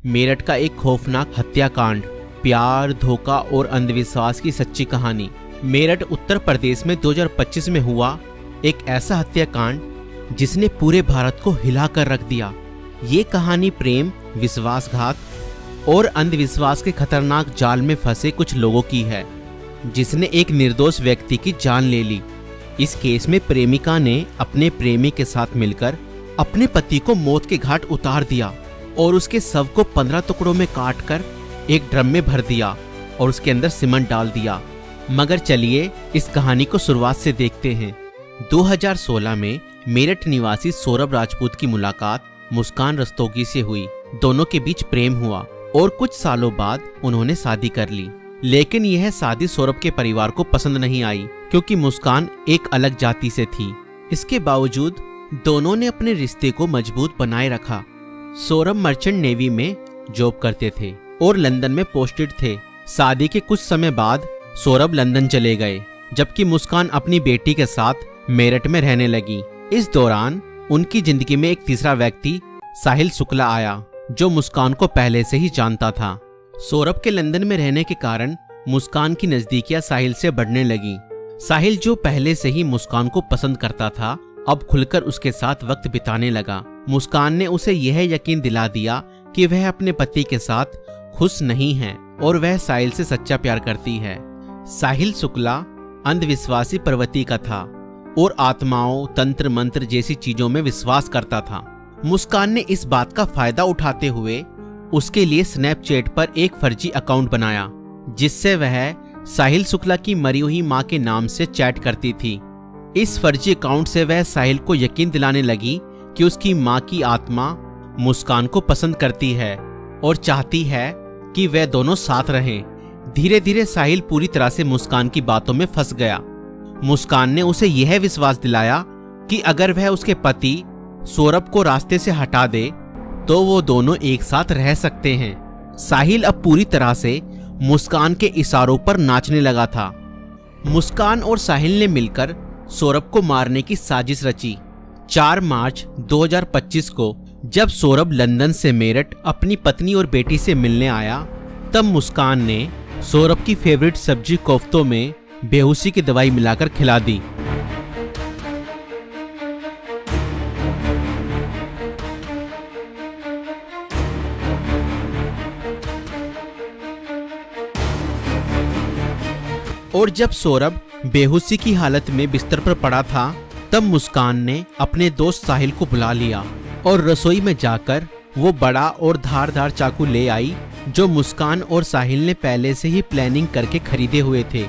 मेरठ का एक खौफनाक हत्याकांड, प्यार, धोखा और अंधविश्वास की सच्ची कहानी। मेरठ उत्तर प्रदेश में 2025 में हुआ एक ऐसा हत्याकांड जिसने पूरे भारत को हिलाकर रख दिया। ये कहानी प्रेम, विश्वासघात और अंधविश्वास के खतरनाक जाल में फंसे कुछ लोगों की है, जिसने एक निर्दोष व्यक्ति की जान ले ली। इस केस में प्रेमिका ने अपने प्रेमी के साथ मिलकर अपने पति को मौत के घाट उतार दिया और उसके शव को 15 टुकड़ों में काटकर एक ड्रम में भर दिया और उसके अंदर सीमेंट डाल दिया। मगर चलिए इस कहानी को शुरुआत से देखते हैं। 2016 में मेरठ निवासी सौरभ राजपूत की मुलाकात मुस्कान रस्तोगी से हुई। दोनों के बीच प्रेम हुआ और कुछ सालों बाद उन्होंने शादी कर ली। लेकिन यह शादी सौरभ के परिवार को पसंद नहीं आई, क्योंकि मुस्कान एक अलग जाति से थी। इसके बावजूद दोनों ने अपने रिश्ते को मजबूत बनाए रखा। सौरभ मर्चेंट नेवी में जॉब करते थे और लंदन में पोस्टेड थे। शादी के कुछ समय बाद सौरभ लंदन चले गए, जबकि मुस्कान अपनी बेटी के साथ मेरठ में रहने लगी। इस दौरान उनकी जिंदगी में एक तीसरा व्यक्ति साहिल शुक्ला आया, जो मुस्कान को पहले से ही जानता था। सौरभ के लंदन में रहने के कारण मुस्कान की नजदीकियां साहिल से बढ़ने लगी। साहिल, जो पहले से ही मुस्कान को पसंद करता था, अब खुलकर उसके साथ वक्त बिताने लगा। मुस्कान ने उसे यह यकीन दिला दिया कि वह अपने पति के साथ खुश नहीं है और वह साहिल से सच्चा प्यार करती है। साहिल शुक्ला अंधविश्वासी प्रवृत्ति का था और आत्माओं, तंत्र मंत्र जैसी चीजों में विश्वास करता था। मुस्कान ने इस बात का फायदा उठाते हुए उसके लिए स्नैपचैट पर एक फर्जी अकाउंट बनाया, जिससे वह साहिल शुक्ला की मरी हुई मां के नाम से चैट करती थी। इस फर्जी अकाउंट से वह साहिल को यकीन दिलाने लगी कि उसकी मां की आत्मा मुस्कान को पसंद करती है और चाहती है कि वे दोनों साथ रहें। धीरे धीरे साहिल पूरी तरह से मुस्कान की बातों में फंस गया। मुस्कान ने उसे यह विश्वास दिलाया कि अगर वह उसके पति सौरभ को रास्ते से हटा दे तो वो दोनों एक साथ रह सकते हैं। साहिल अब पूरी तरह से मुस्कान के इशारों पर नाचने लगा था। मुस्कान और साहिल ने मिलकर सौरभ को मारने की साजिश रची। 4 मार्च 2025 को जब सौरभ लंदन से मेरठ अपनी पत्नी और बेटी से मिलने आया, तब मुस्कान ने सौरभ की फेवरेट सब्जी कोफ्तों में बेहोशी की दवाई मिलाकर खिला दी। और जब सौरभ बेहोशी की हालत में बिस्तर पर पड़ा था, तब मुस्कान ने अपने दोस्त साहिल को बुला लिया और रसोई में जाकर वो बड़ा और धारदार चाकू ले आई, जो मुस्कान और साहिल ने पहले से ही प्लानिंग करके खरीदे हुए थे।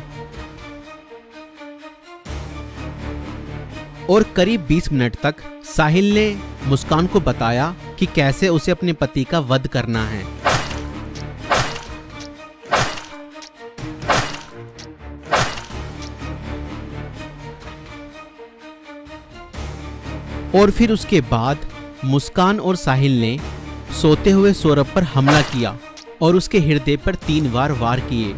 और करीब 20 मिनट तक साहिल ने मुस्कान को बताया कि कैसे उसे अपने पति का वध करना है। और फिर उसके बाद मुस्कान और साहिल ने सोते हुए सौरभ पर हमला किया और उसके हृदय पर 3 बार वार किए।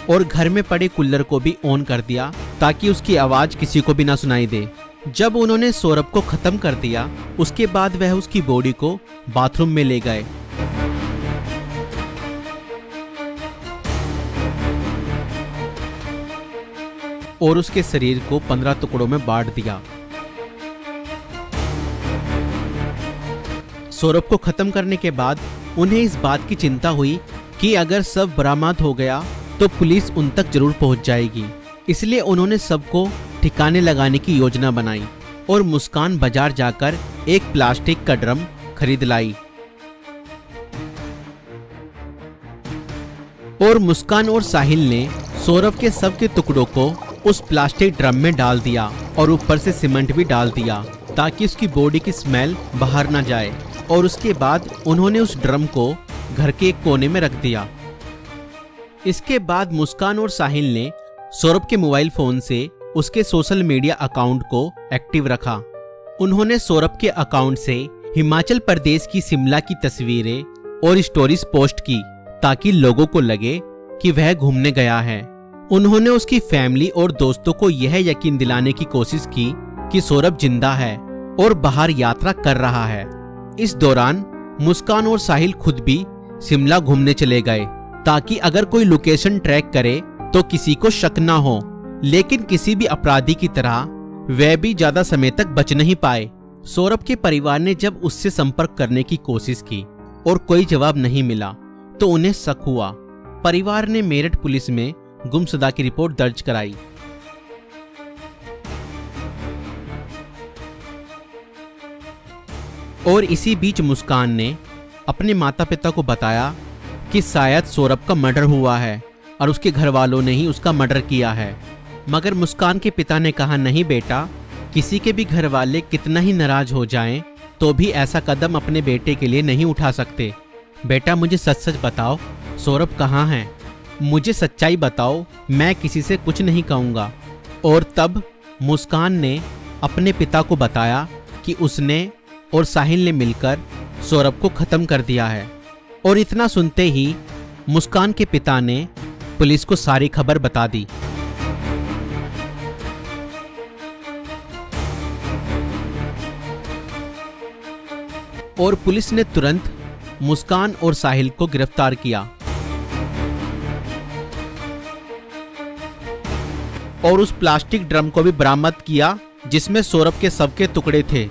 और घर में पड़े कूलर को भी ऑन कर दिया ताकि उसकी आवाज किसी को भी ना सुनाई दे। जब उन्होंने सौरभ को खत्म कर दिया, उसके बाद वह उसकी बॉडी को बाथरूम में ले गए। और उसके शरीर को 15 टुकड़ों में बांट दिया। सौरभ को खत्म करने के बाद उन्हें इस बात की चिंता हुई कि अगर सब बरामद हो गया तो पुलिस उन तक जरूर पहुंच जाएगी। इसलिए उन्होंने सबको ठिकाने लगाने की योजना बनाई और मुस्कान बाजार जाकर एक प्लास्टिक का ड्रम खरीद लाई। और मुस्कान और साहिल ने सौरभ के शव के टुकड़ों को उस प्लास्टिक ड्रम में डाल दिया और ऊपर से सीमेंट भी डाल दिया ताकि उसकी बॉडी की स्मेल बाहर ना जाए। और उसके बाद उन्होंने उस ड्रम को घर के एक कोने में रख दिया। इसके बाद मुस्कान और साहिल ने सौरभ के मोबाइल फोन से उसके सोशल मीडिया अकाउंट को एक्टिव रखा। उन्होंने सौरभ के अकाउंट से हिमाचल प्रदेश की शिमला की तस्वीरें और स्टोरीज पोस्ट की ताकि लोगों को लगे कि वह घूमने गया है। उन्होंने उसकी फैमिली और दोस्तों को यह यकीन दिलाने की कोशिश की कि सौरभ जिंदा है और बाहर यात्रा कर रहा है। इस दौरान मुस्कान और साहिल खुद भी शिमला घूमने चले गए ताकि अगर कोई लोकेशन ट्रैक करे तो किसी को शक ना हो, लेकिन किसी भी अपराधी की तरह वह भी ज्यादा समय तक बच नहीं पाए। सौरभ के परिवार ने जब उससे संपर्क करने की कोशिश की और कोई जवाब नहीं मिला तो उन्हें शक हुआ। परिवार ने मेरठ पुलिस में गुमशुदा की रिपोर्ट दर्ज कराई। और इसी बीच मुस्कान ने अपने माता पिता को बताया कि शायद सौरभ का मर्डर हुआ है और उसके घर वालों ने ही उसका मर्डर किया है। मगर मुस्कान के पिता ने कहा, नहीं बेटा, किसी के भी घर वाले कितना ही नाराज हो जाएं तो भी ऐसा कदम अपने बेटे के लिए नहीं उठा सकते। बेटा, मुझे सच सच बताओ, सौरभ कहाँ है? मुझे सच्चाई बताओ, मैं किसी से कुछ नहीं कहूँगा। और तब मुस्कान ने अपने पिता को बताया कि उसने और साहिल ने मिलकर सौरभ को खत्म कर दिया है। और इतना सुनते ही मुस्कान के पिता ने पुलिस को सारी खबर बता दी। और पुलिस ने तुरंत मुस्कान और साहिल को गिरफ्तार किया और उस प्लास्टिक ड्रम को भी बरामद किया जिसमें सौरभ के शव के टुकड़े थे।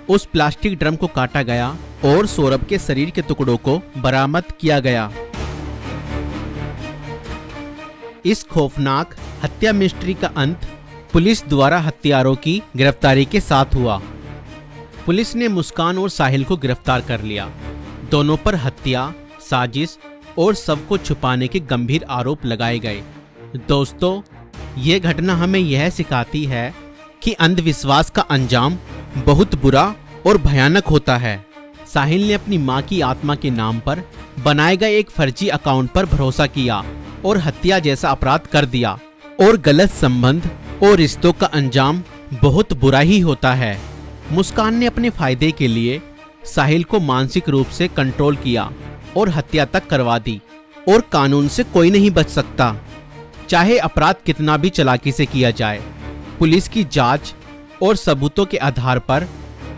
उस प्लास्टिक ड्रम को काटा गया और सौरभ के शरीर के टुकड़ों को बरामद किया गया। इस खौफनाक हत्या मिस्ट्री का अंत पुलिस द्वारा हत्यारों की गिरफ्तारी के साथ हुआ। पुलिस ने मुस्कान और साहिल को गिरफ्तार कर लिया। दोनों पर हत्या, साजिश और शव को छुपाने के गंभीर आरोप लगाए गए। दोस्तों, ये घटना हमें यह सिखाती है कि अंधविश्वास का अंजाम बहुत बुरा और भयानक होता है। साहिल ने अपनी मां की आत्मा के नाम पर बनाए गए एक फर्जी अकाउंट पर भरोसा किया और हत्या जैसा अपराध कर दिया। और गलत संबंध और रिश्तों का अंजाम बहुत बुरा ही होता है। मुस्कान ने अपने फायदे के लिए साहिल को मानसिक रूप से कंट्रोल किया और हत्या तक करवा दी। और कानून से कोई नहीं बच सकता, चाहे अपराध कितना भी चालाकी से किया जाए। पुलिस की जांच और सबूतों के आधार पर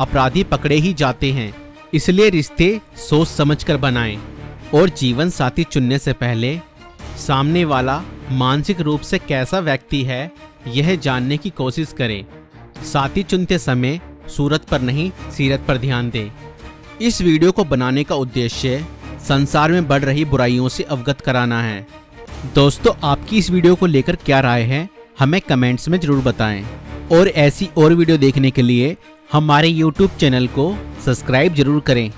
अपराधी पकड़े ही जाते हैं। इसलिए रिश्ते सोच समझकर बनाएं और जीवन साथी चुनने से पहले सामने वाला मानसिक रूप से कैसा व्यक्ति है यह जानने की कोशिश करें। साथी चुनते समय सूरत पर नहीं, सीरत पर ध्यान दें। इस वीडियो को बनाने का उद्देश्य संसार में बढ़ रही बुराइयों से अवगत कराना है। दोस्तों, आपकी इस वीडियो को लेकर क्या राय है हमें कमेंट्स में जरूर बताएं। और ऐसी और वीडियो देखने के लिए हमारे YouTube चैनल को सब्सक्राइब जरूर करें।